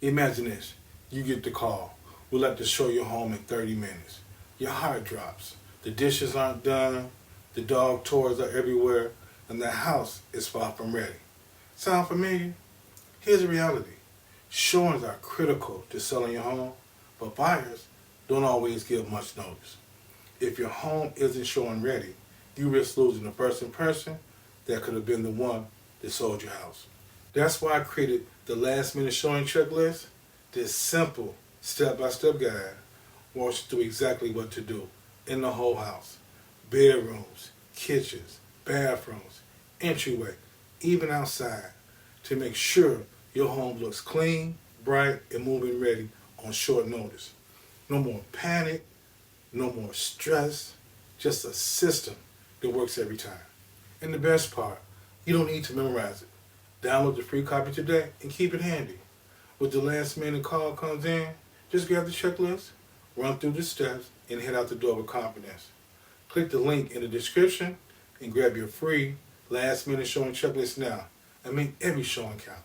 Imagine this. You get the call. We'd like to show your home in 30 minutes. Your heart drops. The dishes aren't done. The dog toys are everywhere. And the house is far from ready. Sound familiar? Here's the reality. Showings are critical to selling your home, but buyers don't always give much notice. If your home isn't showing ready, you risk losing the first impression that could have been the one that sold your house. That's why I created the last minute showing checklist. This simple step-by-step guide walks you through exactly what to do in the whole house. Bedrooms, kitchens, bathrooms, entryway, even outside, to make sure your home looks clean, bright, and move-in ready on short notice. No more panic, no more stress, just a system that works every time. And the best part, you don't need to memorize it. Download the free copy today and keep it handy. When the last minute call comes in, just grab the checklist, run through the steps, and head out the door with confidence. Click the link in the description and grab your free last minute showing checklist now and make every showing count.